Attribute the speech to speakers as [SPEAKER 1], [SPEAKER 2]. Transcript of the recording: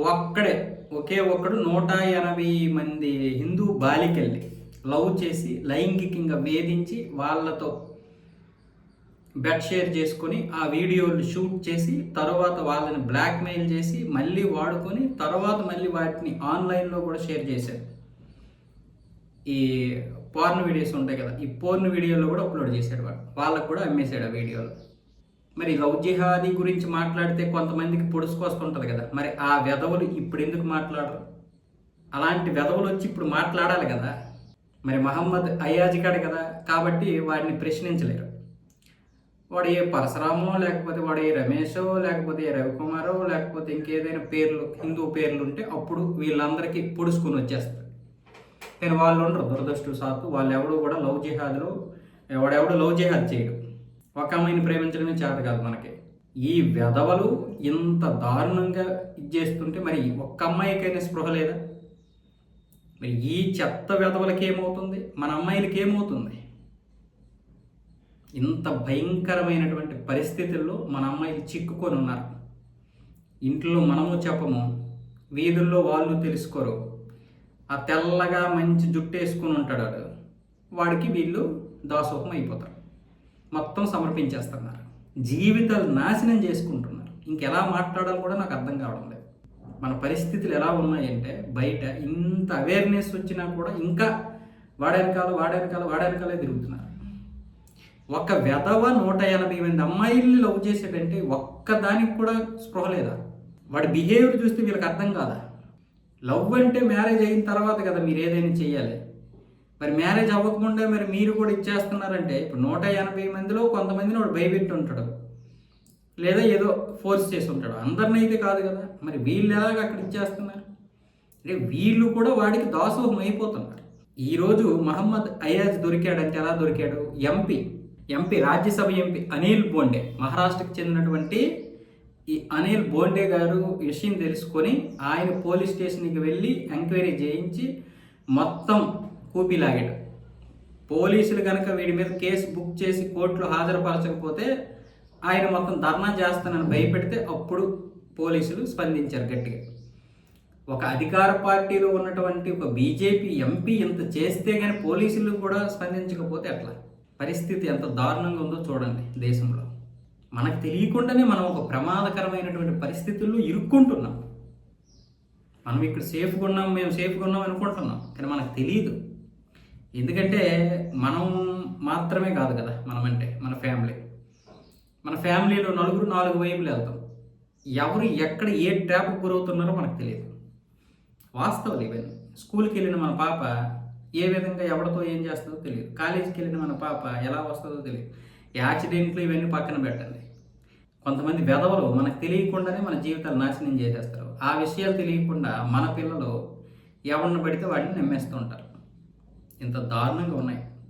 [SPEAKER 1] ఒక్కడే ఒకే ఒక్కడు 180 మంది హిందూ బాలికల్ని లవ్ చేసి లైంగికంగా వేధించి వాళ్ళతో బెడ్ షేర్ చేసుకొని ఆ వీడియోలు షూట్ చేసి తర్వాత వాళ్ళని బ్లాక్మెయిల్ చేసి మళ్ళీ వాడుకొని తర్వాత మళ్ళీ వాటిని ఆన్లైన్లో కూడా షేర్ చేశారు. ఈ పోర్న్ వీడియోస్ ఉంటాయి కదా, ఈ పోర్న్ వీడియోలో కూడా అప్లోడ్ చేశాడు వాళ్ళకు కూడా అమ్మేశాడు ఆ వీడియోలు. మరి లవ్ జిహాదీ గురించి మాట్లాడితే కొంతమందికి పొడుచుకొస్తుంటుంది కదా, మరి ఆ వెధవలు ఇప్పుడు ఎందుకు మాట్లాడరు? అలాంటి వెధవలు వచ్చి ఇప్పుడు మాట్లాడాలి కదా. మరి మహమ్మద్ అయాజికాడు కదా, కాబట్టి వాడిని ప్రశ్నించలేరు. వాడు ఏ పరశురామో లేకపోతే వాడు ఏ రమేషో లేకపోతే ఏ రవికుమారో లేకపోతే ఇంకేదైనా పేర్లు హిందూ పేర్లు ఉంటే అప్పుడు వీళ్ళందరికీ పొడుచుకొని వచ్చేస్తారు. కానీ వాళ్ళు ఉండరు. దురదృష్టవశాత్తు వాళ్ళు ఎవడు కూడా లవ్ జిహాద్లో ఎవడెవడు లవ్ జిహాద్ చేయడు. ఒక అమ్మాయిని ప్రేమించడమే చేత కాదు మనకి. ఈ వెధవలు ఇంత దారుణంగా చేస్తుంటే మరి ఒక్క అమ్మాయికైనా స్పృహ లేదా? మరి ఈ చెత్త వెధవలకి ఏమవుతుంది, మన అమ్మాయిలకి ఏమవుతుంది? ఇంత భయంకరమైనటువంటి పరిస్థితుల్లో మన అమ్మాయిలు చిక్కుకొని ఉన్నారు. ఇంట్లో మనము చెప్పము, వీధుల్లో వాళ్ళు తెలుసుకోరు. ఆ తెల్లగా మంచి జుట్టు వేసుకొని ఉంటాడు వాడికి వీళ్ళు దాసోహం అయిపోతారు, మొత్తం సమర్పించేస్తున్నారు, జీవితాలు నాశనం చేసుకుంటున్నారు. ఇంకెలా మాట్లాడాలి కూడా నాకు అర్థం కావడం లేదు. మన పరిస్థితులు ఎలా ఉన్నాయంటే బయట ఇంత అవేర్నెస్ వచ్చినా కూడా ఇంకా వాడెనకాలే తిరుగుతున్నారు. ఒక వెధవ 180 మంది అమ్మాయిల్ని లవ్ చేసేటంటే ఒక్కదానికి కూడా స్పృహ లేదా? వాడి బిహేవియర్ చూస్తే వీళ్ళకి అర్థం కాదా? లవ్ అంటే మ్యారేజ్ అయిన తర్వాత కదా మీరు ఏదైనా చెయ్యాలి. మరి మ్యారేజ్ అవ్వకముందే మరి మీరు కూడా ఇచ్చేస్తున్నారంటే ఇప్పుడు 180 మందిలో కొంతమందిని వాడు భయపెట్టి ఉంటాడు, లేదా ఏదో ఫోర్స్ చేసి ఉంటాడు. అందరిని అయితే కాదు కదా. మరి వీళ్ళు ఎలాగ అక్కడ ఇచ్చేస్తున్నారు? అంటే వీళ్ళు కూడా వాడికి దాసోహం అయిపోతున్నారు. ఈరోజు మహమ్మద్ అయాజ్ దొరికాడంటే ఎలా దొరికాడు? ఎంపీ రాజ్యసభ ఎంపీ అనిల్ బోండే, మహారాష్ట్రకు చెందినటువంటి ఈ అనిల్ బోండే గారు విషయం తెలుసుకొని ఆయన పోలీస్ స్టేషన్కి వెళ్ళి ఎంక్వైరీ చేయించి మొత్తం కూపిలాగాడు. పోలీసులు కనుక వీడి మీద కేసు బుక్ చేసి కోర్టులో హాజరుపరచకపోతే ఆయన మొత్తం ధర్నా చేస్తానని భయపెడితే అప్పుడు పోలీసులు స్పందించారు గట్టిగా. ఒక అధికార పార్టీలో ఉన్నటువంటి ఒక బీజేపీ ఎంపీ ఇంత చేస్తే కానీ పోలీసులు కూడా స్పందించకపోతే ఎట్లా? పరిస్థితి ఎంత దారుణంగా ఉందో చూడండి. దేశంలో మనకు తెలియకుండానే మనం ఒక ప్రమాదకరమైనటువంటి పరిస్థితుల్లో ఇరుక్కుంటున్నాం. మనం ఇక్కడ మేము సేఫ్గా ఉన్నాం అనుకుంటున్నాం, కానీ మనకు తెలియదు. ఎందుకంటే మనం మాత్రమే కాదు కదా మనమంటే, మన ఫ్యామిలీలో నలుగురు 4 వైపులు వెళ్తాం. ఎవరు ఎక్కడ ఏ ట్రాప్కి గురవుతున్నారో మనకు తెలియదు. వాస్తవాలు ఇవన్నీ. స్కూల్కి వెళ్ళిన మన పాప ఏ విధంగా ఎవరితో ఏం చేస్తుందో తెలియదు. కాలేజీకి వెళ్ళిన మన పాప ఎలా వస్తుందో తెలియదు. యాక్సిడెంట్లు ఇవన్నీ పక్కన పెట్టండి. కొంతమంది వెధవలు మనకు తెలియకుండానే మన జీవితాలు నాశనం చేసేస్తారు. ఆ విషయాలు తెలియకుండా మన పిల్లలు ఎవరిని పడితే వాడిని నమ్మేస్తూ ఉంటారు. ఇంత దారుణంగా ఉన్నాయి.